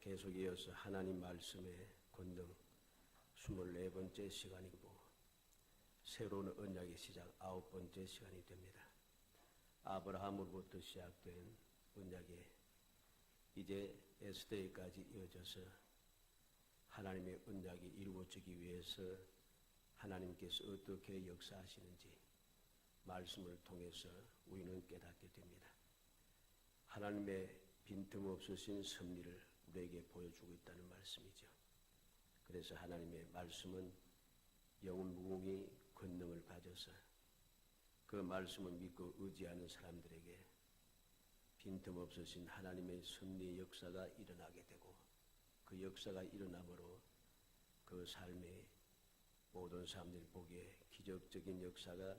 계속 이어서 하나님 말씀의 권능 24번째 시간이고 새로운 언약의 시작 9번째 시간이 됩니다. 아브라함으로부터 시작된 언약이 이제 에스더에까지 이어져서 하나님의 언약이 이루어지기 위해서 하나님께서 어떻게 역사하시는지 말씀을 통해서 우리는 깨닫게 됩니다. 하나님의 빈틈없으신 섭리를 우리에게 보여주고 있다는 말씀이죠. 그래서 하나님의 말씀은 영원 무궁히 권능을 가져서 그 말씀을 믿고 의지하는 사람들에게 빈틈없으신 하나님의 섭리의 역사가 일어나게 되고 그 역사가 일어남으로 그 삶에 모든 사람들이 보기에 기적적인 역사가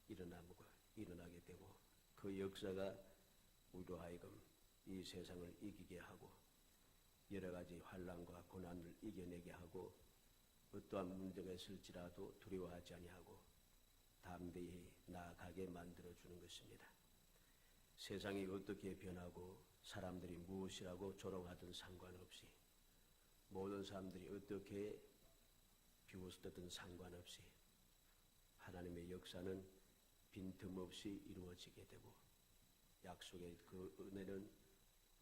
일어나게 되고 그 역사가 우리로 하여금 이 세상을 이기게 하고 여러 가지 환난과 고난을 이겨내게 하고 어떠한 문제가 있을지라도 두려워하지 아니하고 담대히 나아가게 만들어주는 것입니다. 세상이 어떻게 변하고 사람들이 무엇이라고 조롱하든 상관없이 모든 사람들이 어떻게 비웃었든 상관없이 하나님의 역사는 빈틈없이 이루어지게 되고 약속의 그 은혜는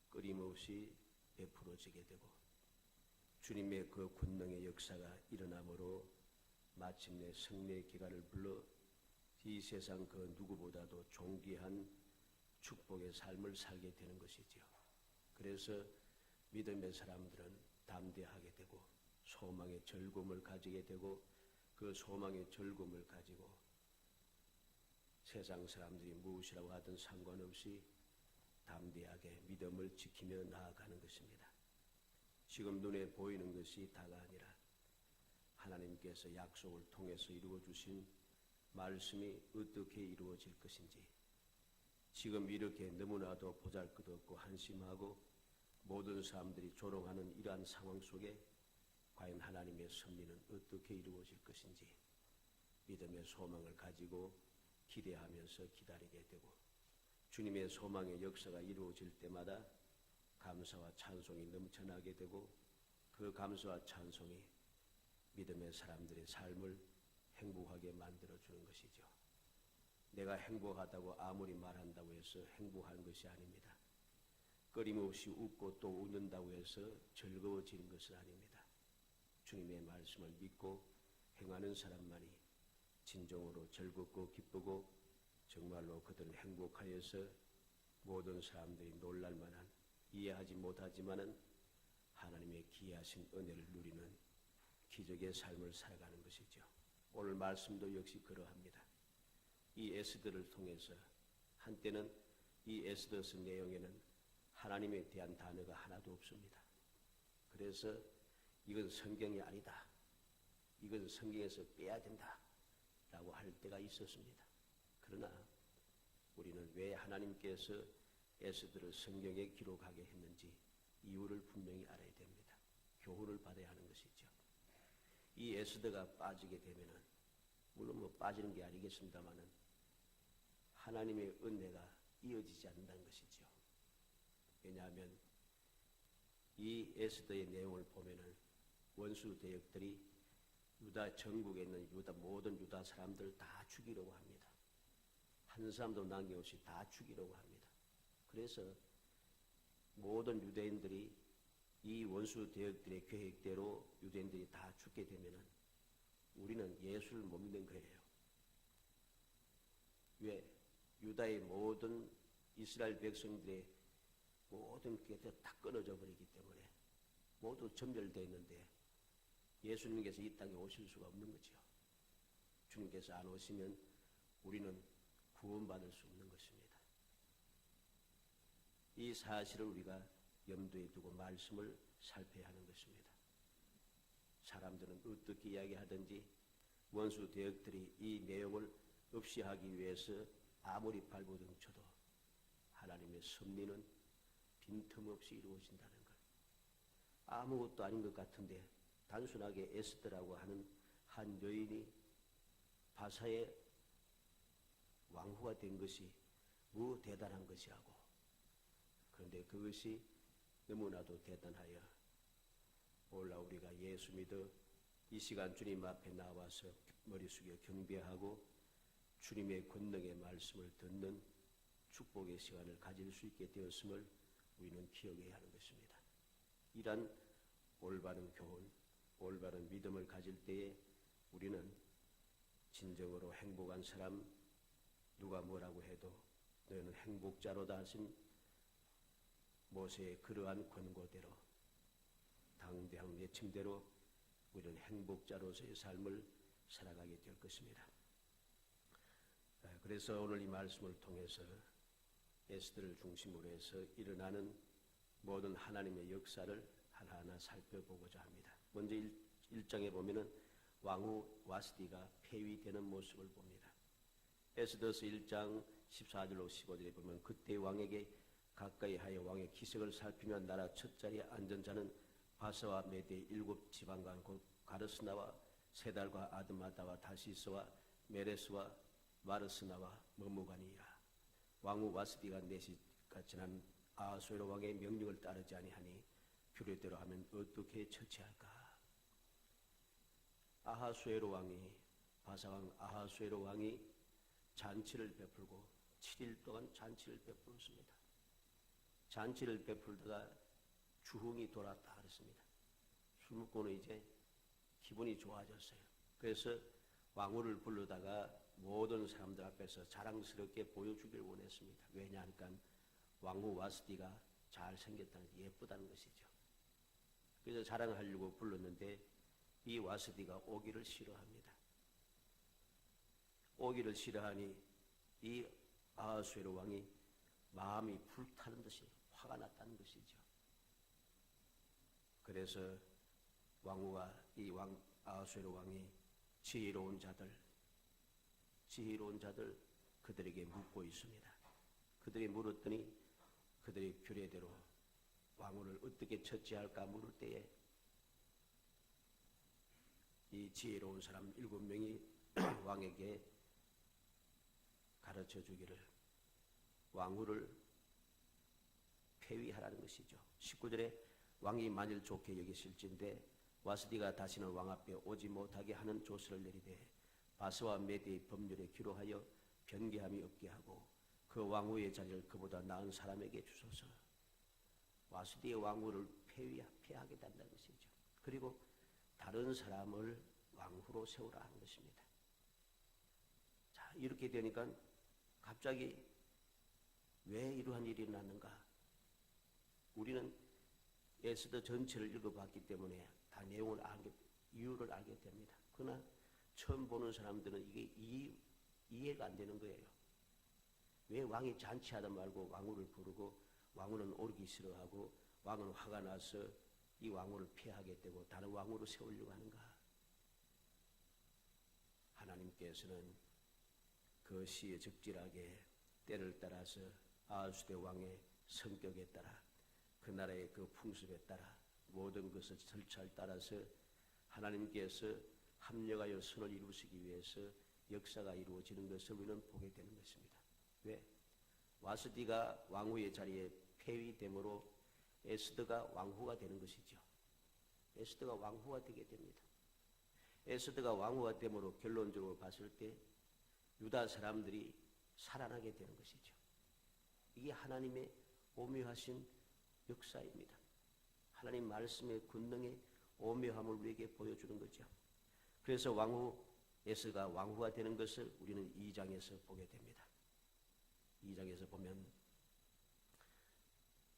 끊임없이 베풀어지게 되고 주님의 그 권능의 역사가 일어남으로 마침내 성례의 기간을 불러 이 세상 그 누구보다도 존귀한 축복의 삶을 살게 되는 것이지요. 그래서 믿음의 사람들은 담대하게 되고 소망의 즐거움을 가지게 되고 그 소망의 즐거움을 가지고 세상 사람들이 무엇이라고 하든 상관없이 담대하게 믿음을 지키며 나아가는 것입니다. 지금 눈에 보이는 것이 다가 아니라 하나님께서 약속을 통해서 이루어주신 말씀이 어떻게 이루어질 것인지 지금 이렇게 너무나도 보잘것없고 한심하고 모든 사람들이 조롱하는 이러한 상황 속에 과연 하나님의 섭리는 어떻게 이루어질 것인지 믿음의 소망을 가지고 기대하면서 기다리게 되고 주님의 소망의 역사가 이루어질 때마다 감사와 찬송이 넘쳐나게 되고 그 감사와 찬송이 믿음의 사람들의 삶을 행복하게 만들어주는 것이죠. 내가 행복하다고 아무리 말한다고 해서 행복한 것이 아닙니다. 끊임없이 웃고 또 웃는다고 해서 즐거워지는 것은 아닙니다. 주님의 말씀을 믿고 행하는 사람만이 진정으로 즐겁고 기쁘고 정말로 그들은 행복하여서 모든 사람들이 놀랄만한 이해하지 못하지만은 하나님의 기이하신 은혜를 누리는 기적의 삶을 살아가는 것이죠. 오늘 말씀도 역시 그러합니다. 이 에스더를 통해서 한때는 이 에스더서 내용에는 하나님에 대한 단어가 하나도 없습니다. 그래서 이건 성경이 아니다. 이건 성경에서 빼야 된다. 라고 할 때가 있었습니다. 그러나 우리는 왜 하나님께서 에스더를 성경에 기록하게 했는지 이유를 분명히 알아야 됩니다. 교훈을 받아야 하는 것이죠. 이 에스더가 빠지게 되면은 물론 뭐 빠지는 게 아니겠습니다만은 하나님의 은혜가 이어지지 않는다는 것이죠. 왜냐하면 이 에스더의 내용을 보면은 원수 대역들이 유다 전국에 있는 모든 유다 사람들 다 죽이려고 합니다. 한 사람도 남김없이 다 죽이려고 합니다. 그래서 모든 유대인들이 이 원수 대역들의 계획대로 유대인들이 다 죽게 되면은 우리는 예수를 못 믿는 거예요. 왜? 유다의 모든 이스라엘 백성들의 모든 게 다 끊어져 버리기 때문에 모두 점멸되어 있는데 예수님께서 이 땅에 오실 수가 없는 거죠. 주님께서 안 오시면 우리는 구원받을 수 없는 것입니다. 이 사실을 우리가 염두에 두고 말씀을 살펴야 하는 것입니다. 사람들은 어떻게 이야기하든지 원수 대역들이 이 내용을 없이 하기 위해서 아무리 발버둥쳐도 하나님의 섭리는 빈틈없이 이루어진다는 것. 아무것도 아닌 것 같은데 단순하게 에스더라고 하는 한 여인이 바사의 왕후가 된 것이 뭐 대단한 것이라고. 그런데 그것이 너무나도 대단하여 오늘날 우리가 예수 믿어 이 시간 주님 앞에 나와서 머리 숙여 경배하고 주님의 권능의 말씀을 듣는 축복의 시간을 가질 수 있게 되었음을 우리는 기억해야 하는 것입니다. 이런 올바른 교훈, 올바른 믿음을 가질 때에 우리는 진정으로 행복한 사람, 누가 뭐라고 해도 너희는 행복자로다 하신 모세의 그러한 권고대로 당대한 외침대로 우리는 행복자로서의 삶을 살아가게 될 것입니다. 그래서 오늘 이 말씀을 통해서 에스더를 중심으로 해서 일어나는 모든 하나님의 역사를 하나하나 살펴보고자 합니다. 먼저 1장에 보면은 왕후 와스디가 폐위되는 모습을 봅니다. 에스더서 1장 14절로 15절에 보면 그때 왕에게 가까이 하여 왕의 기색을 살피며 나라 첫자리에 앉은 자는 바사와 메대 7지방간 곧 가르스나와 세달과 아드마다와 다시스와 메레스와 마르스나와 머무간이라. 왕후 와스디가 내시가 지난 아하수에로 왕의 명령을 따르지 아니하니 규례대로 하면 어떻게 처치할까? 아하수에로 왕이 바사왕 아하수에로 왕이 잔치를 베풀고 7일 동안 잔치를 베풀었습니다. 잔치를 베풀다가 주흥이 돌았다 그랬습니다. 술 먹고는 이제 기분이 좋아졌어요. 그래서 왕후를 부르다가 모든 사람들 앞에서 자랑스럽게 보여주길 원했습니다. 왜냐하니까 왕후 와스디가 잘생겼다는, 예쁘다는 것이죠. 그래서 자랑하려고 불렀는데 이 와스디가 오기를 싫어합니다. 오기를 싫어하니 이 아하수에로 왕이 마음이 불타는 듯이 화가 났다는 것이죠. 그래서 왕후가 이 아하수에로 왕이 지혜로운 자들 그들에게 묻고 있습니다. 그들이 물었더니 그들의 규례대로 왕후를 어떻게 처치할까 물을 때에 이 지혜로운 사람 7명이 왕에게 가르쳐 주기를 왕후를 폐위하라는 것이죠. 19절에 왕이 만일 좋게 여기실진데 와스디가 다시는 왕 앞에 오지 못하게 하는 조서를 내리되 바스와 메대의 법률에 기록하여 변개함이 없게 하고 그 왕후의 자리를 그보다 나은 사람에게 주소서. 와스디의 왕후를 폐하게 된다는 것이죠. 그리고 다른 사람을 왕후로 세우라 하는 것입니다. 자, 이렇게 되니까 갑자기 왜 이러한 일이 났는가? 우리는 에스더 전체를 읽어봤기 때문에 다 이유를 알게 됩니다. 그러나 처음 보는 사람들은 이게 이해가 안 되는 거예요. 왜 왕이 잔치하다 말고 왕후를 부르고 왕후는 오르기 싫어하고 왕은 화가 나서 이 왕후를 폐하게 되고 다른 왕후로 세우려고 하는가? 하나님께서는 그 시에 적절하게 때를 따라서 아하수대 왕의 성격에 따라 그 나라의 그 풍습에 따라 모든 것을 절차를 따라서 하나님께서 합력하여 선을 이루시기 위해서 역사가 이루어지는 것을 우리는 보게 되는 것입니다. 왜? 와스디가 왕후의 자리에 폐위됨으로 에스더가 왕후가 되는 것이죠. 에스더가 왕후가 되게 됩니다. 에스더가 왕후가 됨으로 결론적으로 봤을 때 유다 사람들이 살아나게 되는 것이죠. 이게 하나님의 오묘하신 역사입니다. 하나님 말씀의 권능의 오묘함을 우리에게 보여주는 거죠. 그래서 에스더가 왕후가 되는 것을 우리는 2장에서 보게 됩니다. 2장에서 보면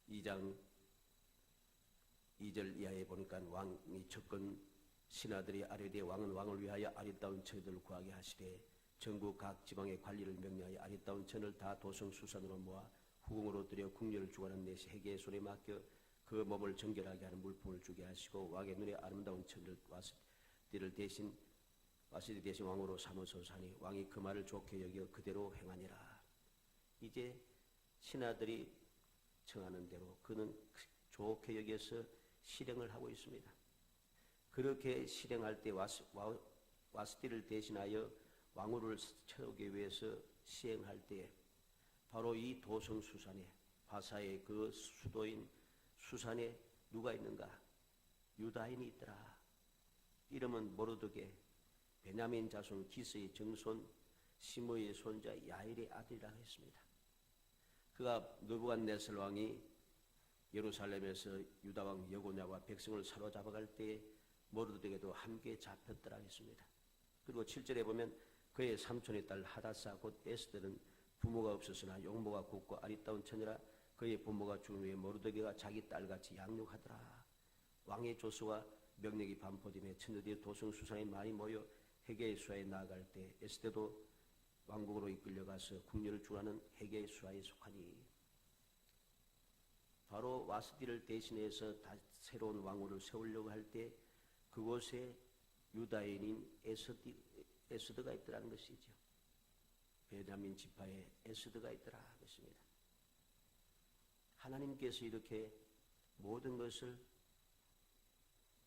2장 2절 이하에 보니까 왕이 접근 신하들이 아뢰되 왕은 왕을 위하여 아리따운 처들을 구하게 하시되 전국 각 지방의 관리를 명령하여 아리따운 천을 다 도성수산으로 모아 후궁으로 들여 궁녀를 주관하는 내시 해계의 손에 맡겨 그 몸을 정결하게 하는 물품을 주게 하시고 왕의 눈에 아름다운 천을 와스디 대신 왕으로 삼으소서 하니 왕이 그 말을 좋게 여겨 그대로 행하니라. 이제 신하들이 청하는 대로 그는 좋게 여겨서 실행을 하고 있습니다. 그렇게 실행할 때 와스디를 대신하여 왕후를 채우기 위해서 시행할 때 바로 이 도성 수산에 바사의 그 수도인 수산에 누가 있는가? 유다인이 있더라. 이름은 모르드게, 베냐민 자손 기스의 정손 시므의 손자 야일의 아들이라고 했습니다. 그가 느부갓네살 왕이 예루살렘에서 유다 왕 여고냐와 백성을 사로잡아갈 때에 모르드게도 함께 잡혔더라 했습니다. 그리고 7절에 보면 그의 삼촌의 딸 하다사 곧 에스더는 부모가 없었으나 용모가 곱고 아리따운 처녀라. 그의 부모가 죽은 후에 모르드게가 자기 딸같이 양육하더라. 왕의 조서와 명령이 반포됨에 처녀들이 도성수상에 많이 모여 헤게의 수하에 나아갈 때 에스더도 왕국으로 이끌려가서 궁녀를 주관하는 헤게의 수하에 속하니, 바로 와스디를 대신해서 새로운 왕후를 세우려고 할 때 그곳에 유다인인 에스더가 있더라는 것이죠. 베냐민 지파에 에스더가 있더라 것입니다. 하나님께서 이렇게 모든 것을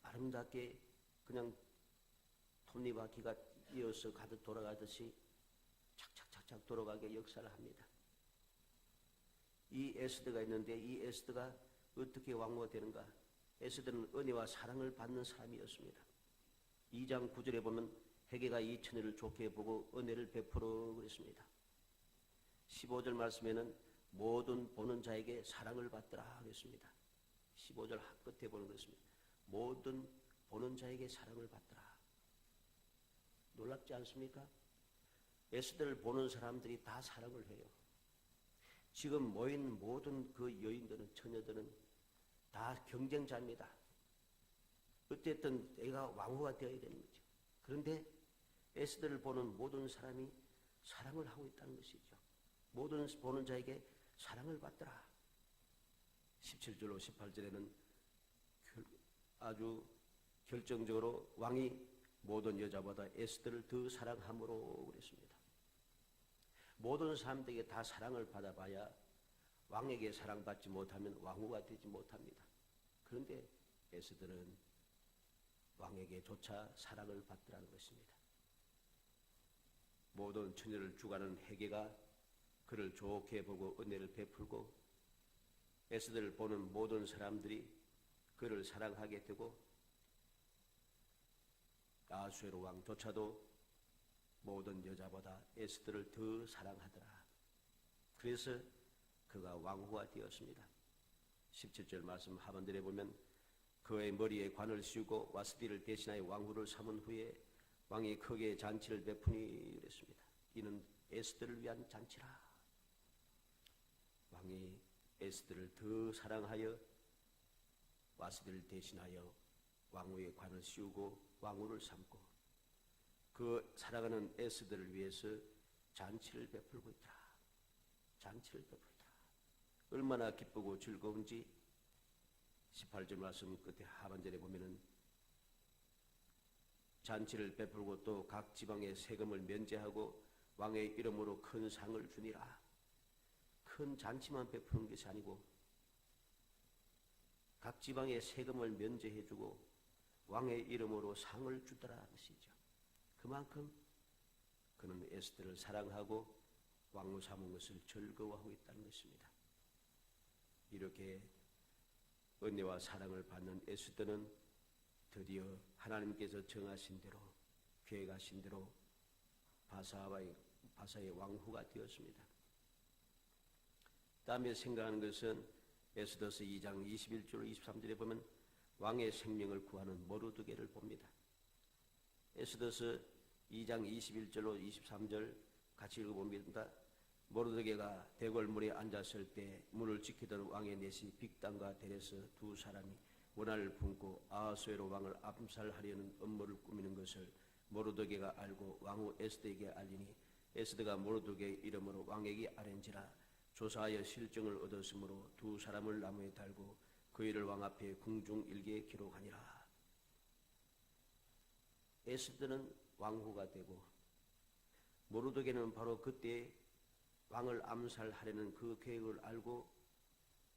아름답게 그냥 톱니바퀴가 이어서 가득 돌아가듯이 착착착착 돌아가게 역사를 합니다. 이 에스더가 있는데 이 에스더가 어떻게 왕후가 되는가? 에스더는 은혜와 사랑을 받는 사람이었습니다. 2장 9절에 보면 헤게가 이 처녀를 좋게 보고 은혜를 베풀어 그랬습니다. 15절 말씀에는 모든 보는 자에게 사랑을 받더라 그랬습니다. 15절 끝에 보는 것입니다. 모든 보는 자에게 사랑을 받더라. 놀랍지 않습니까? 에스더를 보는 사람들이 다 사랑을 해요. 지금 모인 모든 그 여인들은, 처녀들은 다 경쟁자입니다. 어쨌든 내가 왕후가 되어야 되는 거죠. 그런데 에스더를 보는 모든 사람이 사랑을 하고 있다는 것이죠. 모든 보는 자에게 사랑을 받더라. 17절로 18절에는 아주 결정적으로 왕이 모든 여자보다 에스더를 더 사랑함으로 그랬습니다. 모든 사람들에게 다 사랑을 받아봐야 왕에게 사랑받지 못하면 왕후가 되지 못합니다. 그런데 에스더는 왕에게조차 사랑을 받더라는 것입니다. 모든 처녀를 주관하는 헤게가 그를 좋게 보고 은혜를 베풀고 에스더를 보는 모든 사람들이 그를 사랑하게 되고 아수에로 왕조차도 모든 여자보다 에스더를 더 사랑하더라. 그래서 그가 왕후가 되었습니다. 17절 말씀 하반절에 보면 그의 머리에 관을 씌우고 와스디를 대신하여 왕후를 삼은 후에 왕이 크게 잔치를 베푸니 그랬습니다. 이는 에스더를 위한 잔치라. 왕이 에스더를 더 사랑하여 와스디를 대신하여 왕후의 관을 씌우고 왕후를 삼고 그 사랑하는 에스더를 위해서 잔치를 베풀고 있더라. 잔치를 베풀더라. 얼마나 기쁘고 즐거운지 18절 말씀 끝에 하반절에 보면은 잔치를 베풀고 또 각 지방의 세금을 면제하고 왕의 이름으로 큰 상을 주니라. 큰 잔치만 베푸는 것이 아니고 각 지방의 세금을 면제해주고 왕의 이름으로 상을 주더라 것이죠. 그만큼 그는 에스더를 사랑하고 왕후 삼은 것을 즐거워하고 있다는 것입니다. 이렇게 은혜와 사랑을 받는 에스더는 드디어 하나님께서 정하신 대로, 계획하신 대로 바사의 왕후가 되었습니다. 다음에 생각하는 것은 에스더서 2장 21절 23절에 보면 왕의 생명을 구하는 모르드게를 봅니다. 에스더서 2장 21절로 23절 같이 읽어봅니다. 모르드게가 대궐문에 앉았을 때 문을 지키던 왕의 내시 빅단과 데레스 두 사람이 원한을 품고 아하수에로 왕을 암살하려는 음모를 꾸미는 것을 모르드게가 알고 왕후 에스더에게 알리니 에스더가 모르드게의 이름으로 왕에게 아뢰니라. 조사하여 실정을 얻었으므로 두 사람을 나무에 달고 그 일을 왕 앞에 궁중일기에 기록하니라. 에스더는 왕후가 되고 모르드게는 바로 그때 왕을 암살하려는 그 계획을 알고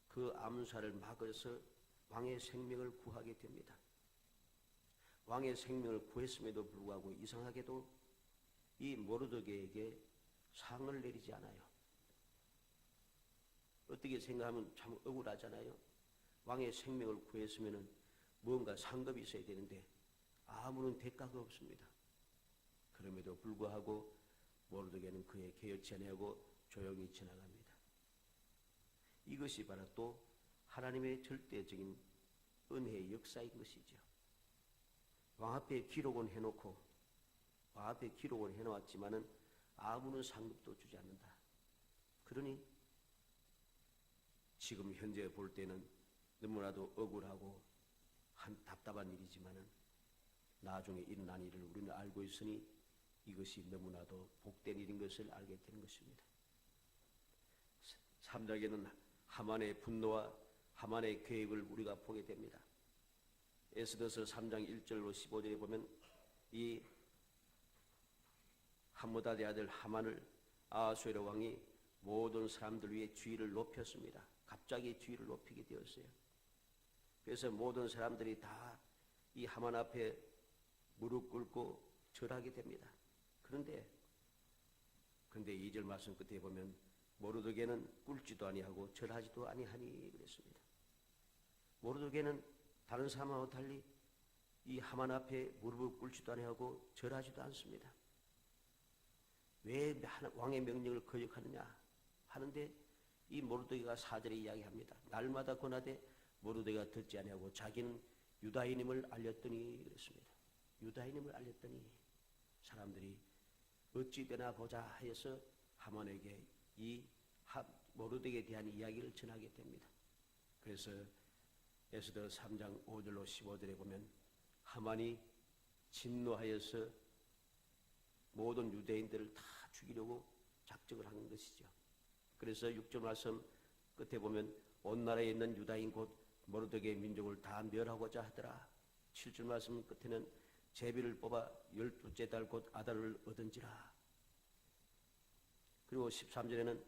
그 암살을 막아서 왕의 생명을 구하게 됩니다. 왕의 생명을 구했음에도 불구하고 이상하게도 이 모르드게에게 상을 내리지 않아요. 어떻게 생각하면 참 억울하잖아요. 왕의 생명을 구했으면 무언가 상급이 있어야 되는데 아무런 대가가 없습니다. 그럼에도 불구하고 모르드게는 그의 개의치 아니하고 조용히 지나갑니다. 이것이 바로 또 하나님의 절대적인 은혜의 역사인 것이죠. 왕 앞에 기록은 해놓고 왕 앞에 기록을 해놓았지만은 아무런 상급도 주지 않는다. 그러니 지금 현재 볼 때는 너무나도 억울하고 답답한 일이지만은 나중에 일어난 일을 우리는 알고 있으니 이것이 너무나도 복된 일인 것을 알게 되는 것입니다. 3장에는 하만의 분노와 하만의 계획을 우리가 보게 됩니다. 에스더서 3장 1절로 15절에 보면 이 함므다의 아들 하만을 아하수에로 왕이 모든 사람들 위해 주의를 높였습니다. 갑자기 주의를 높이게 되었어요. 그래서 모든 사람들이 다 이 하만 앞에 무릎 꿇고 절하게 됩니다. 그런데 2절 말씀 끝에 보면 모르드게는 꿇지도 아니하고 절하지도 아니하니 그랬습니다. 모르드게는 다른 사람하고 달리 이 하만 앞에 무릎을 꿇지도 아니하고 절하지도 않습니다. 왜 왕의 명령을 거역하느냐 하는데 이 모르드게가 4절에 이야기합니다. 날마다 권하되 모르드게가 듣지 아니하고 자기는 유다인임을 알렸더니 그랬습니다. 유다인임을 알렸더니 사람들이 어찌 되나 보자 하여서 하만에게 이 모르드게에 대한 이야기를 전하게 됩니다. 그래서 에스더 3장 5절로 15절에 보면 하만이 진노하여서 모든 유대인들을 다 죽이려고 작정을 하는 것이죠. 그래서 6절 말씀 끝에 보면 온 나라에 있는 유다인 곧 모르드게의 민족을 다 멸하고자 하더라. 7절 말씀 끝에는 제비를 뽑아 12째 달 곧 아달을 얻은지라. 그리고 13절에는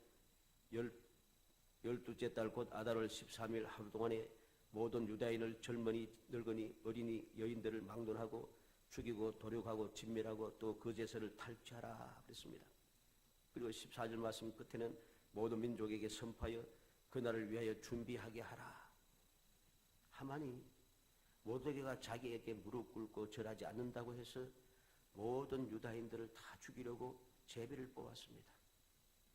12째 달 곧 아달을 13일 하루 동안에 모든 유다인을 젊은이, 늙은이, 어린이, 여인들을 막론하고 죽이고 도륙하고 진멸하고 또 그 제사를 탈취하라 그랬습니다. 그리고 14절 말씀 끝에는 모든 민족에게 선포하여 그날을 위하여 준비하게 하라. 하만이 모르드게가 자기에게 무릎 꿇고 절하지 않는다고 해서 모든 유다인들을 다 죽이려고 제비를 뽑았습니다.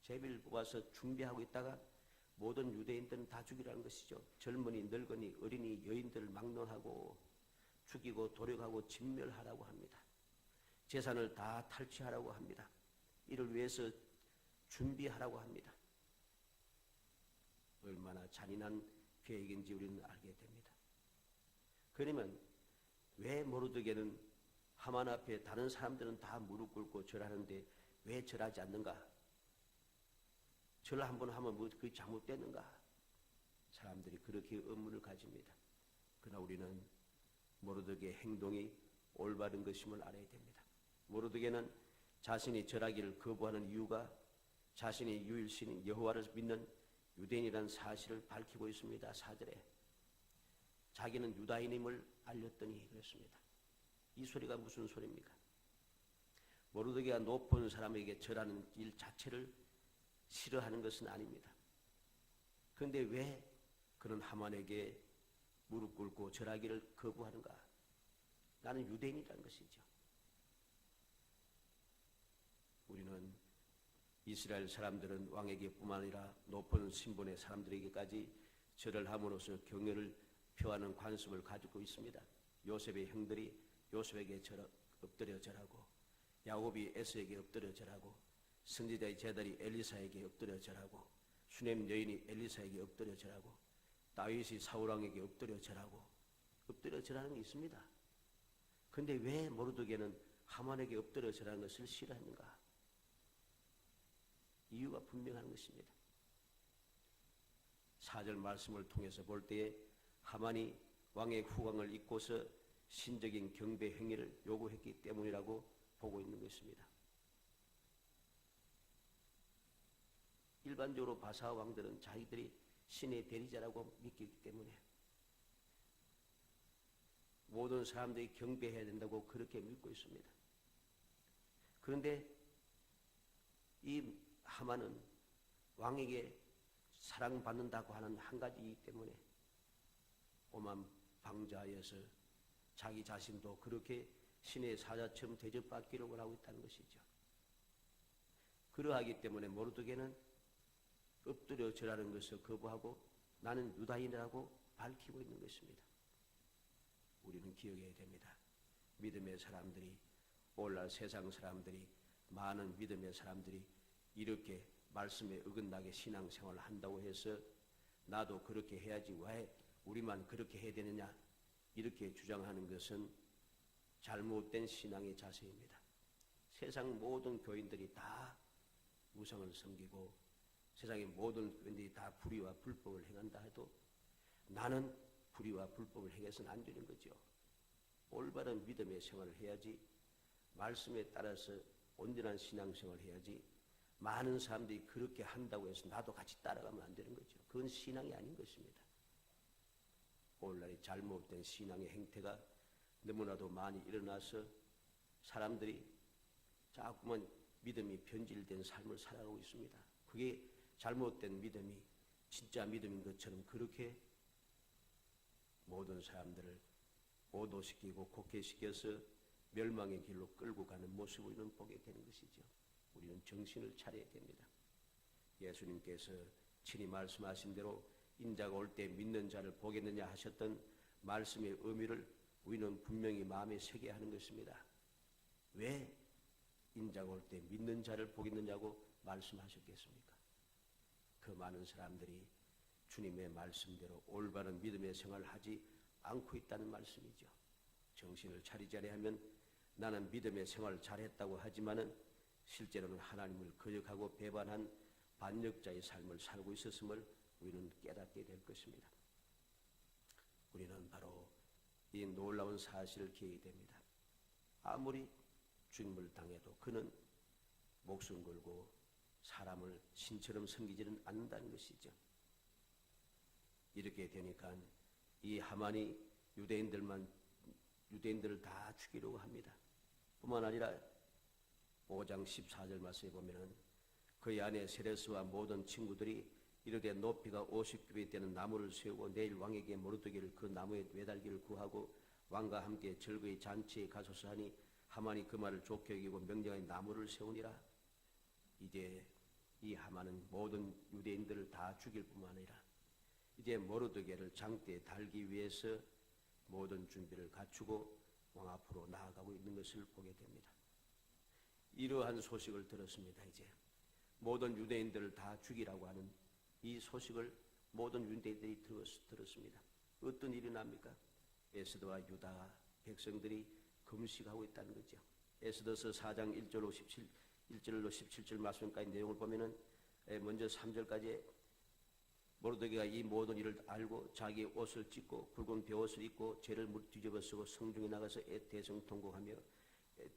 제비를 뽑아서 준비하고 있다가 모든 유대인들은 다 죽이라는 것이죠. 젊은이, 늙은이, 어린이, 여인들을 막론하고 죽이고 도륙하고 진멸하라고 합니다. 재산을 다 탈취하라고 합니다. 이를 위해서 준비하라고 합니다. 얼마나 잔인한 계획인지 우리는 알게 됩니다. 그러면 왜 모르드게는 하만 앞에 다른 사람들은 다 무릎 꿇고 절하는데 왜 절하지 않는가? 절 한번 하면 뭐 그게 잘못됐는가? 사람들이 그렇게 의문을 가집니다. 그러나 우리는 모르드게의 행동이 올바른 것임을 알아야 됩니다. 모르드게는 자신이 절하기를 거부하는 이유가 자신이 유일신인 여호와를 믿는 유대인이라는 사실을 밝히고 있습니다. 4절에 자기는 유다인임을 알렸더니 그랬습니다. 이 소리가 무슨 소리입니까? 모르드게가 높은 사람에게 절하는 일 자체를 싫어하는 것은 아닙니다. 그런데 왜 그는 하만에게 무릎 꿇고 절하기를 거부하는가? 나는 유대인이라는 것이죠. 우리는 이스라엘 사람들은 왕에게 뿐만 아니라 높은 신분의 사람들에게까지 절을 함으로써 경외를 표하는 관습을 가지고 있습니다. 요셉의 형들이 요셉에게 엎드려 절하고 야곱이 에서에게 엎드려 절하고 선지자의 제자리 엘리사에게 엎드려 절하고 수넴 여인이 엘리사에게 엎드려 절하고 다윗이 사울왕에게 엎드려 절하고 엎드려 절하는 게 있습니다. 그런데 왜 모르드게는 하만에게 엎드려 절하는 것을 싫어하는가? 이유가 분명한 것입니다. 4절 말씀을 통해서 볼 때에 하만이 왕의 후광을 잊고서 신적인 경배 행위를 요구했기 때문이라고 보고 있는 것입니다. 일반적으로 바사 왕들은 자기들이 신의 대리자라고 믿기 때문에 모든 사람들이 경배해야 된다고 그렇게 믿고 있습니다. 그런데 이 하만은 왕에게 사랑받는다고 하는 한 가지이기 때문에 오만 방자하여서 자기 자신도 그렇게 신의 사자처럼 대접받기를 원하고 있다는 것이죠. 그러하기 때문에 모르드게는 엎드려 절하는 것을 거부하고 나는 유다인이라고 밝히고 있는 것입니다. 우리는 기억해야 됩니다. 믿음의 사람들이, 오늘날 세상 사람들이, 많은 믿음의 사람들이 이렇게 말씀에 어긋나게 신앙생활을 한다고 해서 나도 그렇게 해야지 왜 우리만 그렇게 해야 되느냐 이렇게 주장하는 것은 잘못된 신앙의 자세입니다. 세상 모든 교인들이 다 우상을 섬기고 세상의 모든 교인들이 다 불의와 불법을 행한다 해도 나는 불의와 불법을 행해서는 안 되는 거죠. 올바른 믿음의 생활을 해야지, 말씀에 따라서 온전한 신앙생활을 해야지, 많은 사람들이 그렇게 한다고 해서 나도 같이 따라가면 안 되는 거죠. 그건 신앙이 아닌 것입니다. 오늘날의 잘못된 신앙의 행태가 너무나도 많이 일어나서 사람들이 자꾸만 믿음이 변질된 삶을 살아가고 있습니다. 그게 잘못된 믿음이 진짜 믿음인 것처럼 그렇게 모든 사람들을 오도시키고 곡해시켜서 멸망의 길로 끌고 가는 모습을 우리는 보게 되는 것이죠. 우리는 정신을 차려야 됩니다. 예수님께서 친히 말씀하신 대로 인자가 올 때 믿는 자를 보겠느냐 하셨던 말씀의 의미를 우리는 분명히 마음에 새겨야 하는 것입니다. 왜 인자가 올 때 믿는 자를 보겠느냐고 말씀하셨겠습니까? 그 많은 사람들이 주님의 말씀대로 올바른 믿음의 생활을 하지 않고 있다는 말씀이죠. 정신을 차리지 아니하면 나는 믿음의 생활을 잘했다고 하지만은 실제로는 하나님을 거역하고 배반한 반역자의 삶을 살고 있었음을 우리는 깨닫게 될 것입니다. 우리는 바로 이 놀라운 사실을 기억해야 됩니다. 아무리 죽임을 당해도 그는 목숨 걸고 사람을 신처럼 섬기지는 않는다는 것이죠. 이렇게 되니까 이 하만이 유대인들을 다 죽이려고 합니다. 뿐만 아니라 5장 14절 말씀에 보면은 그의 아내 세레스와 모든 친구들이 이르되 높이가 50규빗 되는 나무를 세우고 내일 왕에게 모르드게를 그 나무에 매달기를 구하고 왕과 함께 절거의 잔치에 가소서 하니 하만이 그 말을 좋게 여기고 명령하여 나무를 세우니라. 이제 이 하만은 모든 유대인들을 다 죽일 뿐만 아니라 이제 모르드게를 장대에 달기 위해서 모든 준비를 갖추고 왕 앞으로 나아가고 있는 것을 보게 됩니다. 이러한 소식을 들었습니다. 이제 모든 유대인들을 다 죽이라고 하는 이 소식을 모든 유대인들이 들었습니다. 어떤 일이 납니까? 에스더와 유다 백성들이 금식하고 있다는 거죠. 에스더서 4장 1절로 17절 말씀까지 내용을 보면은 먼저 3절까지 모르드게가 이 모든 일을 알고 자기 옷을 찢고 굵은 베옷을 입고 죄를 뒤집어 쓰고 성중에 나가서 대성통곡하며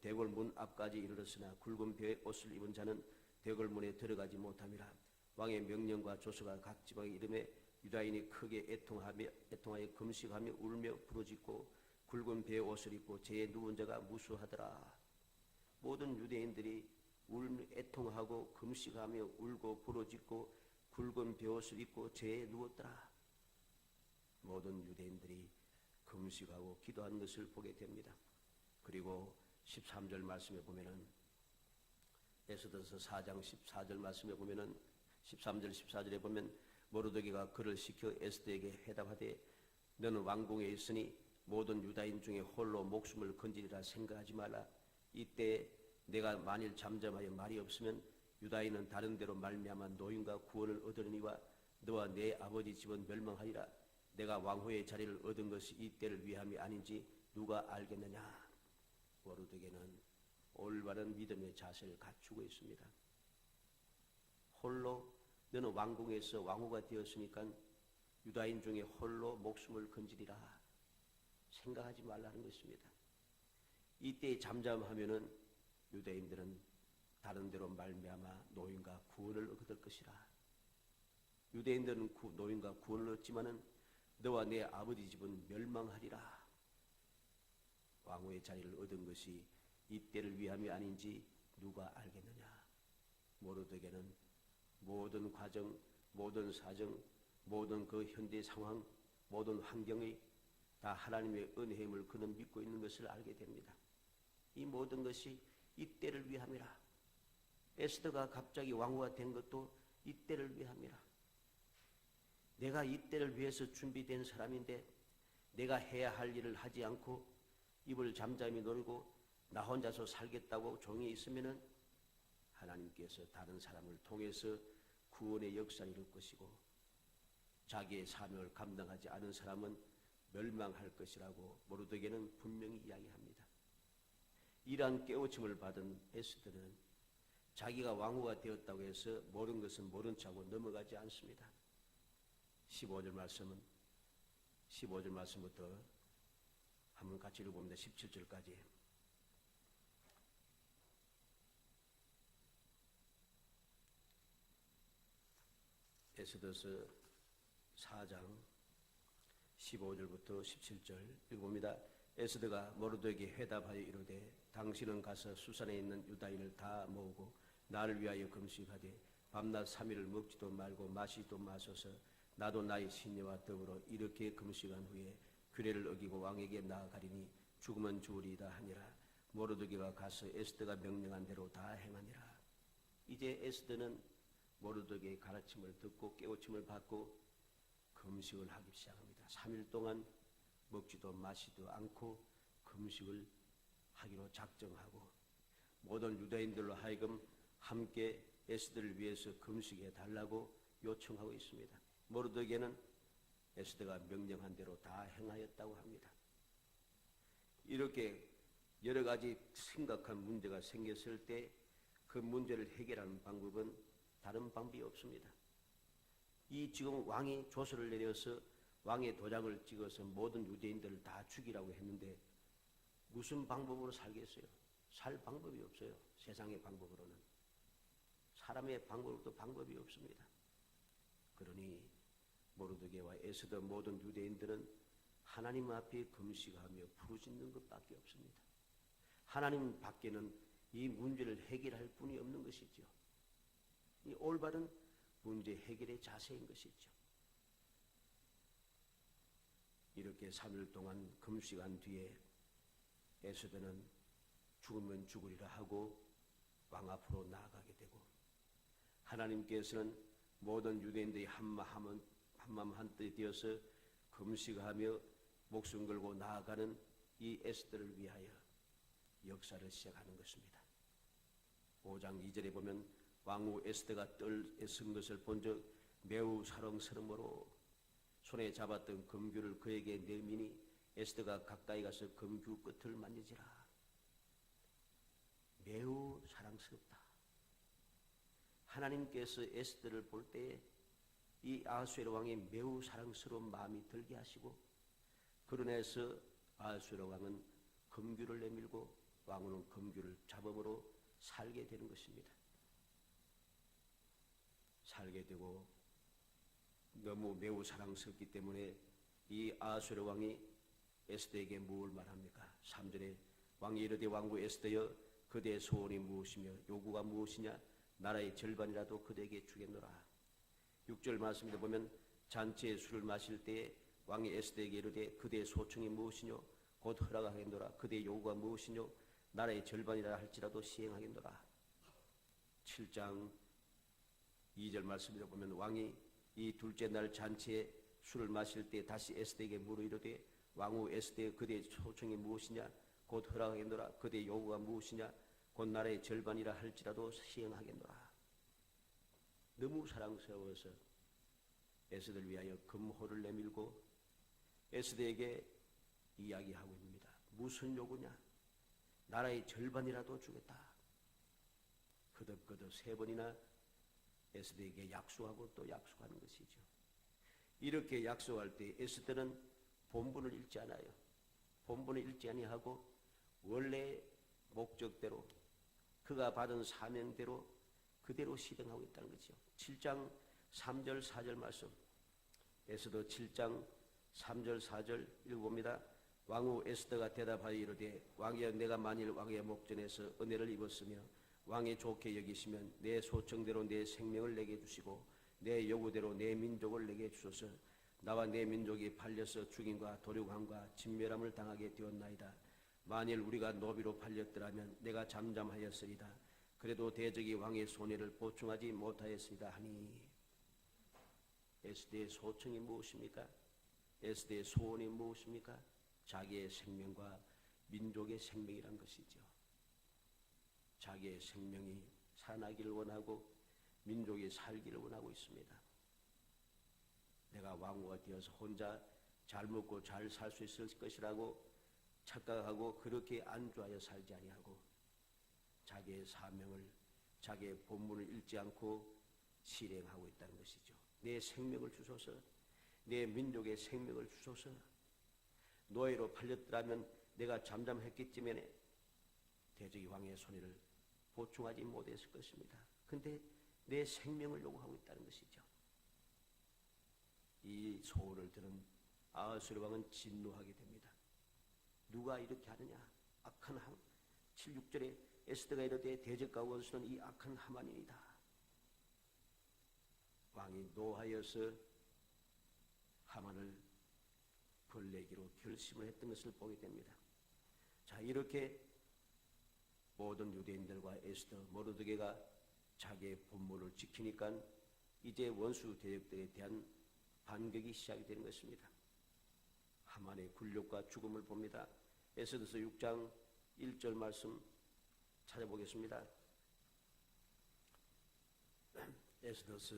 대궐 문 앞까지 이르렀으나 굵은 베옷을 입은 자는 대궐 문에 들어가지 못함이라. 왕의 명령과 조서가 각 지방에 이름에 유다인이 크게 애통하여 금식하며 울며 부르짖고 굵은 베옷을 입고 죄에 누운 자가 무수하더라. 모든 유대인들이 애통하고 금식하며 울고 부르짖고 굵은 베옷을 입고 죄에 누웠더라. 모든 유대인들이 금식하고 기도한 것을 보게 됩니다. 그리고 13절 말씀에 보면은 에스더서 4장 14절 말씀에 보면은 13절 14절에 보면 모르드게가 그를 시켜 에스더에게 해답하되 너는 왕궁에 있으니 모든 유다인 중에 홀로 목숨을 건지리라 생각하지 말라. 이때 내가 만일 잠잠하여 말이 없으면 유다인은 다른 데로 말미암아 노임과 구원을 얻으려니와 너와 내 아버지 집은 멸망하리라. 내가 왕후의 자리를 얻은 것이 이 때를 위함이 아닌지 누가 알겠느냐. 모르드게는 올바른 믿음의 자세를 갖추고 있습니다. 홀로 너는 왕궁에서 왕후가 되었으니까 유다인 중에 홀로 목숨을 건지리라 생각하지 말라는 것입니다. 이때 잠잠하면은 유대인들은 다른 데로 말미암아 노임과 구원을 얻을 것이라. 유대인들은 노임과 구원을 얻지만은 너와 내 아버지 집은 멸망하리라. 왕후의 자리를 얻은 것이 이때를 위함이 아닌지 누가 알겠느냐. 모르드게는 모든 과정, 모든 사정, 모든 그 현대 상황, 모든 환경의 다 하나님의 은혜임을 그는 믿고 있는 것을 알게 됩니다. 이 모든 것이 이때를 위함이라. 에스더가 갑자기 왕후가 된 것도 이때를 위함이라. 내가 이때를 위해서 준비된 사람인데 내가 해야 할 일을 하지 않고 입을 잠잠히 놀고 나 혼자서 살겠다고 종이 있으면은 하나님께서 다른 사람을 통해서 구원의 역사를 이룰 것이고 자기의 사명을 감당하지 않은 사람은 멸망할 것이라고 모르드게는 분명히 이야기합니다. 이러한 깨우침을 받은 에스더는 자기가 왕후가 되었다고 해서 모든 것은 모른 척하고 넘어가지 않습니다. 15절 말씀부터 한번 같이 읽어봅니다. 17절까지. 에스더서 4장 15절부터 17절 읽어봅니다. 에스더가 모르드게에게 회답하여 이르되 당신은 가서 수산에 있는 유다인을 다 모으고 나를 위하여 금식하되 밤낮 3일을 먹지도 말고 마시지도 마소서. 나도 나의 신녀와 더불어 이렇게 금식한 후에 규례를 어기고 왕에게 나아가리니 죽으면 죽으리이다 하니라. 모르드게가 가서 에스더가 명령한 대로 다 행하니라. 이제 에스더는 모르드게의 가르침을 듣고 깨우침을 받고 금식을 하기 시작합니다. 3일 동안 먹지도 마시지도 않고 금식을 하기로 작정하고 모든 유대인들로 하여금 함께 에스더를 위해서 금식해 달라고 요청하고 있습니다. 모르드게는 에스더가 명령한 대로 다 행하였다고 합니다. 이렇게 여러 가지 심각한 문제가 생겼을 때 그 문제를 해결하는 방법은 다른 방법이 없습니다. 이 지금 왕이 조서를 내려서 왕의 도장을 찍어서 모든 유대인들을 다 죽이라고 했는데 무슨 방법으로 살겠어요? 살 방법이 없어요. 세상의 방법으로는. 사람의 방법으로도 방법이 없습니다. 그러니 모르드게와 에스더 모든 유대인들은 하나님 앞에 금식하며 부르짖는 것밖에 없습니다. 하나님 밖에는 이 문제를 해결할 분이 없는 것이죠. 이 올바른 문제 해결의 자세인 것이죠. 이렇게 3일 동안 금식한 뒤에 에스더는 죽으면 죽으리라 하고 왕 앞으로 나아가게 되고 하나님께서는 모든 유대인들이 한마음 한뜻이 되어서 금식하며 목숨 걸고 나아가는 이 에스더를 위하여 역사를 시작하는 것입니다. 5장 2절에 보면 왕후 에스더가 뜰에 쓴 것을 본즉 매우 사랑스러움으로 손에 잡았던 금규를 그에게 내미니 에스더가 가까이 가서 금규 끝을 만지지라. 매우 사랑스럽다. 하나님께서 에스더를 볼 때 이 아하수에로 왕의 매우 사랑스러운 마음이 들게 하시고 그로 인해서 아하수에로 왕은 금규를 내밀고 왕후는 금규를 잡음으로 살게 되는 것입니다. 살게 되고 너무 매우 사랑스럽기 때문에 이 아하수에로 왕이 에스더에게 무엇을 말합니까? 3절에 왕이 이르되 왕후 에스더여 그대의 소원이 무엇이며 요구가 무엇이냐? 나라의 절반이라도 그대에게 주겠노라. 6절 말씀에 보면 잔치에 술을 마실 때에 왕이 에스더에게 이르되 그대의 소청이 무엇이뇨? 곧 허락하겠노라. 그대의 요구가 무엇이뇨? 나라의 절반이라 할지라도 시행하겠노라. 7장 2절 말씀에 보면 왕이 이 둘째 날 잔치에 술을 마실 때 다시 에스더에게 물어 이르되 왕후 에스더여 그대의 소청이 무엇이냐? 곧 허락하겠노라. 그대의 요구가 무엇이냐? 곧 나라의 절반이라 할지라도 시행하겠노라. 너무 사랑스러워서 에스더를 위하여 금호를 내밀고 에스더에게 이야기하고 있습니다. 무슨 요구냐? 나라의 절반이라도 주겠다. 거듭거듭 3번이나 에스더에게 약속하고 또 약속하는 것이죠. 이렇게 약속할 때 에스더는 본분을 잃지 않아요. 본분을 잃지 아니하고 원래 목적대로 그가 받은 사명대로 그대로 실행하고 있다는 거죠. 7장 3절 4절 말씀 에스더 7장 3절 4절 읽어봅니다. 왕후 에스더가 대답하여 이르되 왕이여 내가 만일 왕의 목전에서 은혜를 입었으며 왕이 좋게 여기시면 내 소청대로 내 생명을 내게 주시고 내 요구대로 내 민족을 내게 주소서. 나와 내 민족이 팔려서 죽임과 도륙함과 진멸함을 당하게 되었나이다. 만일 우리가 노비로 팔렸더라면 내가 잠잠하였으리다. 그래도 대적이 왕의 손해를 보충하지 못하였으리다 하니. 에스더의 소청이 무엇입니까? 에스더의 소원이 무엇입니까? 자기의 생명과 민족의 생명이란 것이죠. 자기의 생명이 살아나기를 원하고 민족이 살기를 원하고 있습니다. 내가 왕후가 되어서 혼자 잘 먹고 잘 살 수 있을 것이라고 착각하고 그렇게 안주하여 살지 아니하고 자기의 사명을, 자기의 본분을 잃지 않고 실행하고 있다는 것이죠. 내 생명을 주소서, 내 민족의 생명을 주소서. 노예로 팔렸더라면 내가 잠잠했겠지만 대적이 왕의 손해를 보충하지 못했을 것입니다. 근데 내 생명을 요구하고 있다는 것이죠. 이 소원을 들은 아하수르 왕은 진노하게 됩니다. 누가 이렇게 하느냐? 악한 7, 6절에 에스더가 이르되 대적과 원수는 이 악한 하만이니이다. 왕이 노하여서 하만을 벌내기로 결심을 했던 것을 보게 됩니다. 자, 이렇게 모든 유대인들과 에스더, 모르드게가 자기의 본분을 지키니까 이제 원수 대적들에 대한 반격이 시작이 되는 것입니다. 하만의 굴욕과 죽음을 봅니다. 에스더서 6장 1절 말씀 찾아보겠습니다. 에스더서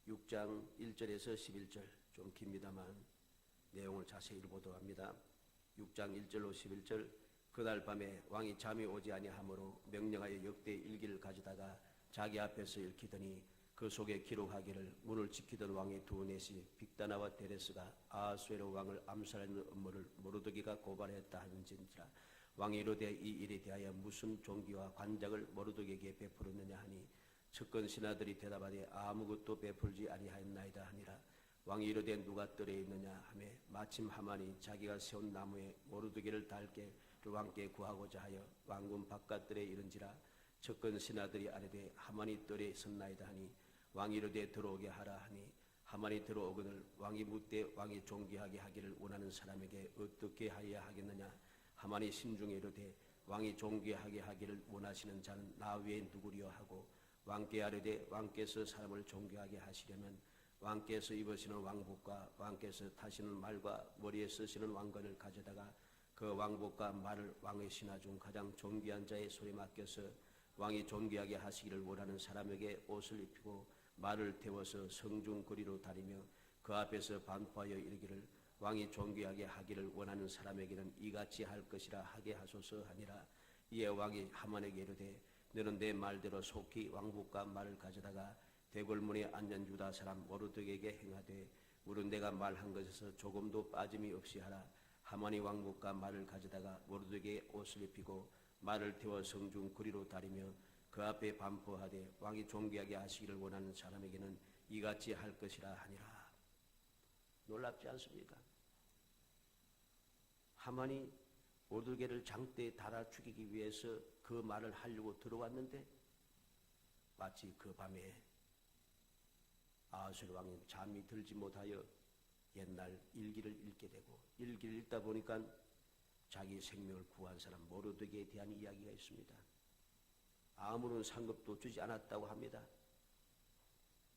6장 1절에서 11절, 좀 깁니다만 내용을 자세히 읽어보도록 합니다. 6장 1절로 11절. 그날 밤에 왕이 잠이 오지 아니하므로 명령하여 역대 일기를 가져다가 자기 앞에서 읽히더니 그 속에 기록하기를 문을 지키던 왕의 두 넷이 빅다나와 데레스가 아하수에로 왕을 암살하는 음모를 모르드게가 고발했다 하는지라. 왕이 이르되 이 일에 대하여 무슨 종기와 관작을 모르드게에게 베풀었느냐 하니 측근 신하들이 대답하되 아무것도 베풀지 아니하였나이다 하니라. 왕이 이르되 누가 뜰에 있느냐 하며 마침 하만이 자기가 세운 나무에 모르드게를 달게 왕께 구하고자 하여 왕궁 바깥뜰에 이른지라. 측근 신하들이 아뢰되 하만이 뜰에 있었나이다 하니 왕이 이르되 들어오게 하라 하니 하만이 들어오거늘 왕이 묻되 왕이 존귀하게 하기를 원하는 사람에게 어떻게 하여야 하겠느냐. 하만이 심중에 이르되 왕이 존귀하게 하기를 원하시는 자는 나 외에 누구리요 하고 왕께 아뢰되 왕께서 사람을 존귀하게 하시려면 왕께서 입으시는 왕복과 왕께서 타시는 말과 머리에 쓰시는 왕관을 가져다가 그 왕복과 말을 왕의 신하 중 가장 존귀한 자의 손에 맡겨서 왕이 존귀하게 하시기를 원하는 사람에게 옷을 입히고 말을 태워서 성중 거리로 다니며 그 앞에서 반포하여 이르기를 왕이 존귀하게 하기를 원하는 사람에게는 이같이 할 것이라 하게 하소서 하니라. 이에 왕이 하만에게 이르되 너는 내 말대로 속히 왕복과 말을 가져다가 대궐문에 앉은 유다 사람 모르드게에게 행하되 물은 내가 말한 것에서 조금도 빠짐이 없이 하라. 하만이 왕복과 말을 가져다가 모르드게의 옷을 입히고 말을 태워 성중 거리로 다니며 그 앞에 반포하되 왕이 존귀하게 하시기를 원하는 사람에게는 이같이 할 것이라 하니라. 놀랍지 않습니까? 하만이 모르드게를 장대에 달아 죽이기 위해서 그 말을 하려고 들어왔는데 마치 그 밤에 아하수르 왕이 잠이 들지 못하여 옛날 일기를 읽게 되고 일기를 읽다 보니까 자기 생명을 구한 사람 모르드게에 대한 이야기가 있습니다. 아무런 상급도 주지 않았다고 합니다.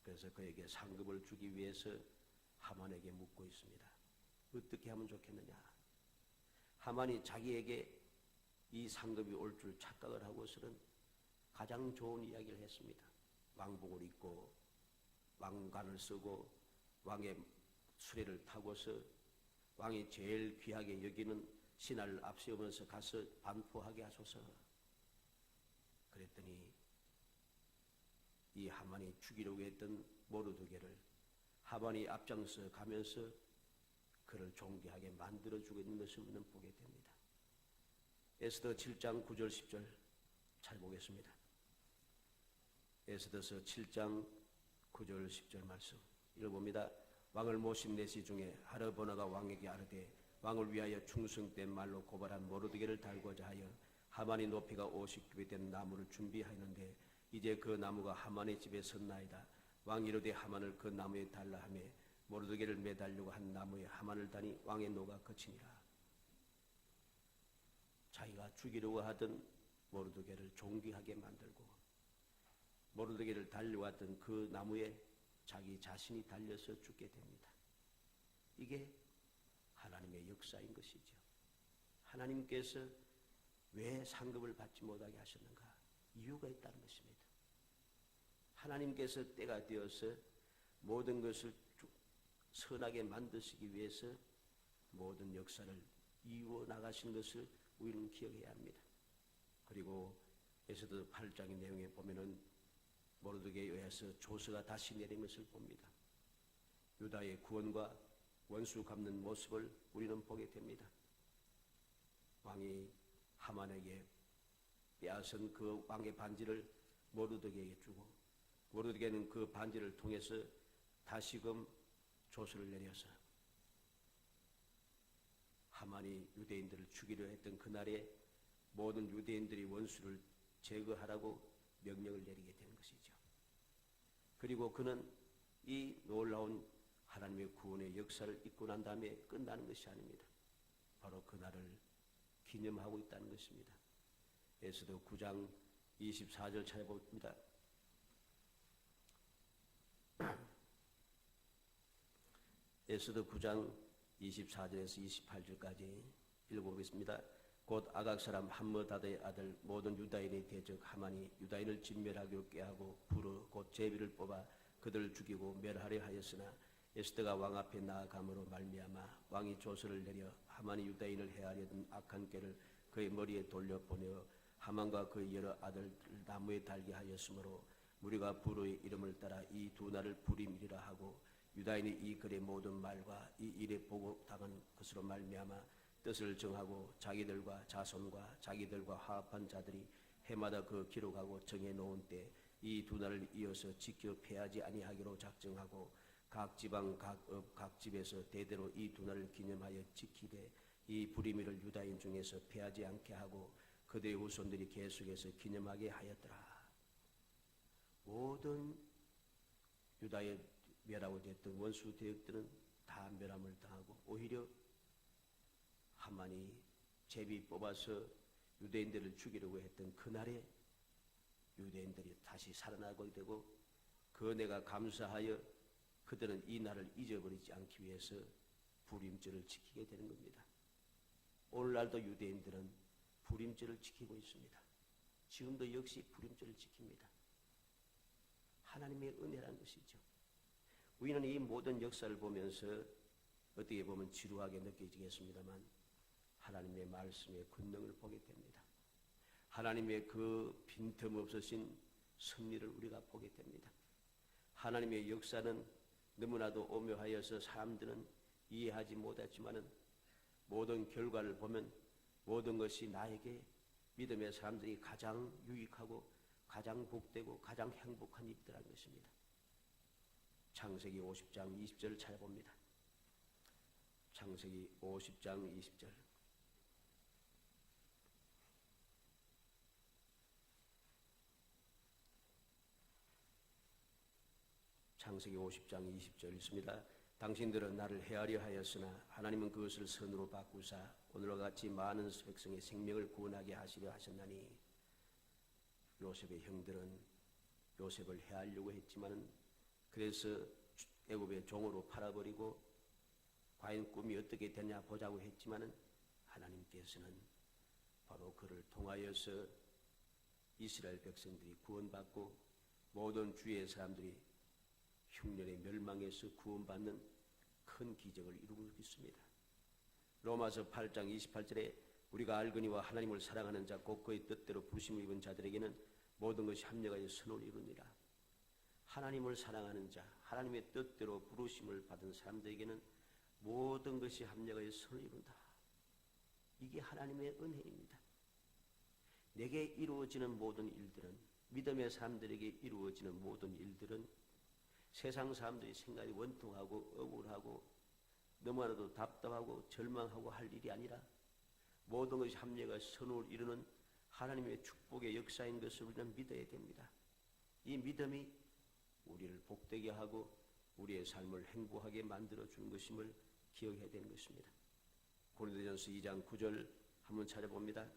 그래서 그에게 상급을 주기 위해서 하만에게 묻고 있습니다. 어떻게 하면 좋겠느냐. 하만이 자기에게 이 상급이 올 줄 착각을 하고서는 가장 좋은 이야기를 했습니다. 왕복을 입고 왕관을 쓰고 왕의 수레를 타고서 왕이 제일 귀하게 여기는 신하를 앞세우면서 가서 반포하게 하소서. 그랬더니 이 하만이 죽이려고 했던 모르드게를 하만이 앞장서 가면서 그를 존귀하게 만들어주고 있는 것을 우리는 보게 됩니다. 에스더 7장 9절 10절 잘 보겠습니다. 에스더서 7장 9절 10절 말씀 읽어봅니다. 왕을 모신 내시 중에 하르보나가 왕에게 아르되 왕을 위하여 충성된 말로 고발한 모르드게를 달고자 하여 하만이 높이가 50규빗 된 나무를 준비하였는데 이제 그 나무가 하만의 집에 섰나이다. 왕이 이르되 하만을 그 나무에 달라 하며 모르드게를 매달려고 한 나무에 하만을 다니 왕의 노가 그치니라. 자기가 죽이려고 하던 모르드게를 존귀하게 만들고 모르드게를 달려왔던 그 나무에 자기 자신이 달려서 죽게 됩니다. 이게 하나님의 역사인 것이죠. 하나님께서 왜 상급을 받지 못하게 하셨는가? 이유가 있다는 것입니다. 하나님께서 때가 되어서 모든 것을 선하게 만드시기 위해서 모든 역사를 이루어 나가신 것을 우리는 기억해야 합니다. 그리고 에스더 8장의 내용에 보면은 모르드게에 의해서 조서가 다시 내린 것을 봅니다. 유다의 구원과 원수 갚는 모습을 우리는 보게 됩니다. 왕이 하만에게 빼앗은 그 왕의 반지를 모르드게에게 주고 모르드게는 그 반지를 통해서 다시금 조서를 내려서 하만이 유대인들을 죽이려 했던 그날에 모든 유대인들이 원수를 제거하라고 명령을 내리게 되는 것이죠. 그리고 그는 이 놀라운 하나님의 구원의 역사를 잊고 난 다음에 끝나는 것이 아닙니다. 바로 그날을 기념하고 있다는 것입니다. 에스더 9장 24절 찾아봅니다. 에스더 9장 24절에서 28절까지 읽어보겠습니다. 곧 아각 사람 함므다드의 아들 모든 유다인의 대적 하만이 유다인을 진멸하기로 꾀하고 불어 곧 제비를 뽑아 그들을 죽이고 멸하려 하였으나 에스더가 왕 앞에 나아감으로 말미암아 왕이 조서를 내려 하만이 유다인을 해하려던 악한 꾀를 그의 머리에 돌려보내어 하만과 그의 여러 아들을 나무에 달게 하였으므로 무리가 불의 이름을 따라 이 두 날을 불임이라 하고 유다인이 이 글의 모든 말과 이 일에 보고당한 것으로 말미암아 뜻을 정하고 자기들과 자손과 자기들과 화합한 자들이 해마다 그 기록하고 정해놓은 때 이 두 날을 이어서 지켜 패하지 아니하기로 작정하고 각 지방 각 업 각 집에서 대대로 이 두 날을 기념하여 지키되 이 불임이를 유다인 중에서 패하지 않게 하고 그들의 후손들이 계속해서 기념하게 하였더라. 모든 유다의 멸하고 됐던 원수 대역들은 다 멸함을 당하고 오히려 하만이 제비 뽑아서 유대인들을 죽이려고 했던 그날에 유대인들이 다시 살아나게 되고 그 은혜가 감사하여 그들은 이 날을 잊어버리지 않기 위해서 불임절을 지키게 되는 겁니다. 오늘날도 유대인들은 불임절을 지키고 있습니다. 지금도 역시 불임절을 지킵니다. 하나님의 은혜라는 것이죠. 우리는 이 모든 역사를 보면서 어떻게 보면 지루하게 느껴지겠습니다만 하나님의 말씀의 권능을 보게 됩니다. 하나님의 그 빈틈없으신 섭리를 우리가 보게 됩니다. 하나님의 역사는 너무나도 오묘하여서 사람들은 이해하지 못했지만은 모든 결과를 보면 모든 것이 나에게 믿음의 사람들이 가장 유익하고 가장 복되고 가장 행복한 일이라는 것입니다. 창세기 50장 20절을 찾아봅니다. 창세기 50장 20절. 창세기 50장 20절 있습니다. 당신들은 나를 헤아려 하였으나 하나님은 그것을 선으로 바꾸사 오늘과 같이 많은 백성의 생명을 구원하게 하시려 하셨나니 요셉의 형들은 요셉을 해하려고 했지만 그래서 애굽의 종으로 팔아버리고 과연 꿈이 어떻게 되냐 보자고 했지만 하나님께서는 바로 그를 통하여서 이스라엘 백성들이 구원받고 모든 주의 사람들이 흉년의 멸망에서 구원받는 큰 기적을 이루고 있습니다. 로마서 8장 28절에 우리가 알거니와 하나님을 사랑하는 자 곧 그의 뜻대로 부르심을 입은 자들에게는 모든 것이 합력하여 선을 이루니라. 하나님을 사랑하는 자, 하나님의 뜻대로 부르심을 받은 사람들에게는 모든 것이 합력하여 선을 이룬다. 이게 하나님의 은혜입니다. 내게 이루어지는 모든 일들은, 믿음의 사람들에게 이루어지는 모든 일들은 세상 사람들이 생각이 원통하고 억울하고 너무나도 답답하고 절망하고 할 일이 아니라 모든 것이 합력하여 선을 이루는 하나님의 축복의 역사인 것을 우리는 믿어야 됩니다. 이 믿음이 우리를 복되게 하고 우리의 삶을 행복하게 만들어주는 것임을 기억해야 되는 것입니다. 고린도전서 2장 9절 한번 찾아봅니다.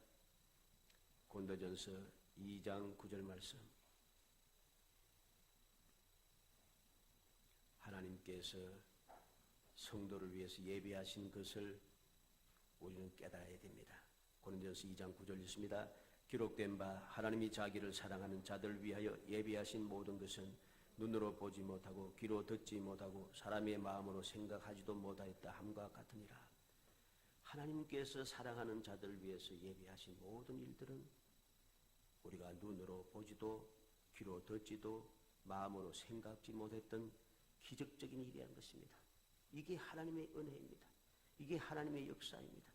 고린도전서 2장 9절 말씀. 하나님께서 성도를 위해서 예비하신 것을 우리는 깨달아야 됩니다. 고린도전서 2장 9절 있습니다. 기록된 바 하나님이 자기를 사랑하는 자들을 위하여 예비하신 모든 것은 눈으로 보지 못하고 귀로 듣지 못하고 사람의 마음으로 생각하지도 못하였다 함과 같으니라. 하나님께서 사랑하는 자들을 위해서 예비하신 모든 일들은 우리가 눈으로 보지도 귀로 듣지도 마음으로 생각지 못했던 기적적인 일이라는 것입니다. 이게 하나님의 은혜입니다. 이게 하나님의 역사입니다.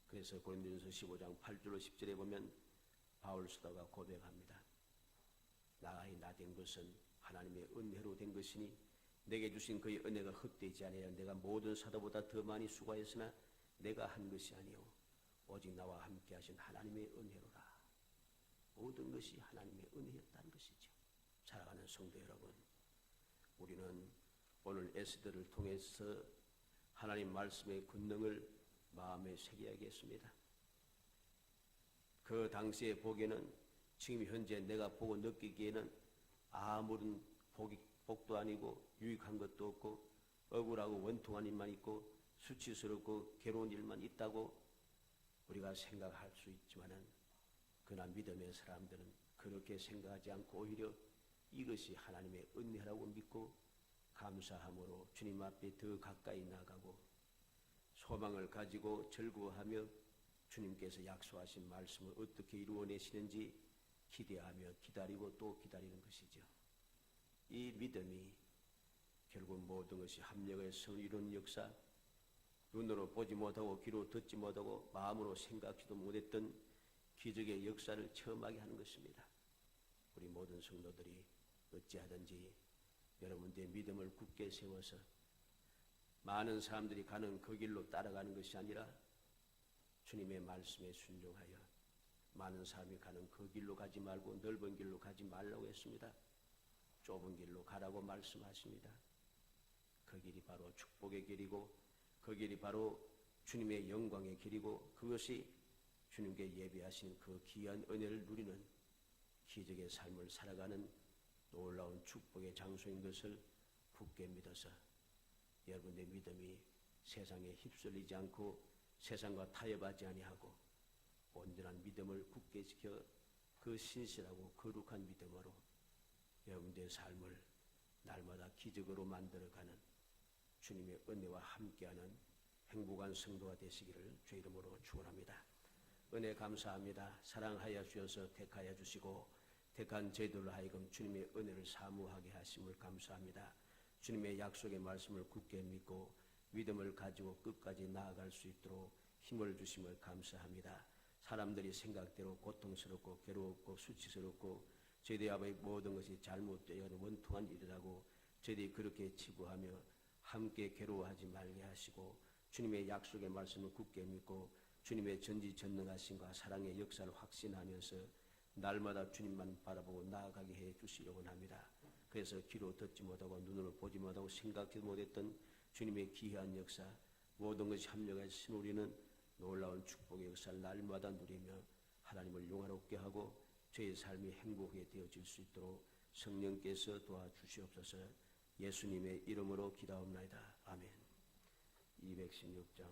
그래서 고린도전서 15장 8절로 10절에 보면 바울 사도가 고백합니다. 나의 나된 것은 하나님의 은혜로 된 것이니 내게 주신 그의 은혜가 헛되지 아니하여 내가 모든 사도보다 더 많이 수고하였으나 내가 한 것이 아니요 오직 나와 함께 하신 하나님의 은혜로라. 모든 것이 하나님의 은혜였다는 것이죠. 사랑하는 성도 여러분, 우리는 오늘 에스더를 통해서 하나님 말씀의 권능을 마음에 새겨야겠습니다. 그 당시에 보기에는 지금 현재 내가 보고 느끼기에는 아무런 복도 아니고 유익한 것도 없고 억울하고 원통한 일만 있고 수치스럽고 괴로운 일만 있다고 우리가 생각할 수 있지만은 그러나 믿음의 사람들은 그렇게 생각하지 않고 오히려 이것이 하나님의 은혜라고 믿고 감사함으로 주님 앞에 더 가까이 나가고 소망을 가지고 즐거워하며 주님께서 약속하신 말씀을 어떻게 이루어내시는지 기대하며 기다리고 또 기다리는 것이죠. 이 믿음이 결국 모든 것이 합력해서 이루는 역사, 눈으로 보지 못하고 귀로 듣지 못하고 마음으로 생각지도 못했던 기적의 역사를 체험하게 하는 것입니다. 우리 모든 성도들이 어찌하든지 여러분들의 믿음을 굳게 세워서 많은 사람들이 가는 그 길로 따라가는 것이 아니라 주님의 말씀에 순종하여 많은 사람이 가는 그 길로 가지 말고 넓은 길로 가지 말라고 했습니다. 좁은 길로 가라고 말씀하십니다. 그 길이 바로 축복의 길이고 그 길이 바로 주님의 영광의 길이고 그것이 주님께 예비하신 그 귀한 은혜를 누리는 기적의 삶을 살아가는 놀라운 축복의 장소인 것을 굳게 믿어서 여러분의 믿음이 세상에 휩쓸리지 않고 세상과 타협하지 아니하고 온전한 믿음을 굳게 지켜 그 신실하고 거룩한 믿음으로 여러분의 삶을 날마다 기적으로 만들어가는 주님의 은혜와 함께하는 행복한 성도가 되시기를 주 이름으로 축원합니다. 은혜 감사합니다. 사랑하여 주셔서 택하여 주시고 택한 저희들로 하여금 주님의 은혜를 사모하게 하심을 감사합니다. 주님의 약속의 말씀을 굳게 믿고 믿음을 가지고 끝까지 나아갈 수 있도록 힘을 주심을 감사합니다. 사람들이 생각대로 고통스럽고 괴롭고 수치스럽고 저희들 앞에 모든 것이 잘못되어 원통한 일이라고 저희들이 그렇게 치부하며 함께 괴로워하지 말게 하시고 주님의 약속의 말씀을 굳게 믿고 주님의 전지전능하심과 사랑의 역사를 확신하면서 날마다 주님만 바라보고 나아가게 해 주시려고 합니다. 그래서 귀로 듣지 못하고 눈으로 보지 못하고 생각지 못했던 주님의 귀한 역사 모든 것이 합력해서 우리는 놀라운 축복의 역사를 날마다 누리며 하나님을 영화롭게 하고 저의 삶이 행복하게 되어질 수 있도록 성령께서 도와주시옵소서. 예수님의 이름으로 기도하옵나이다. 아멘. 216장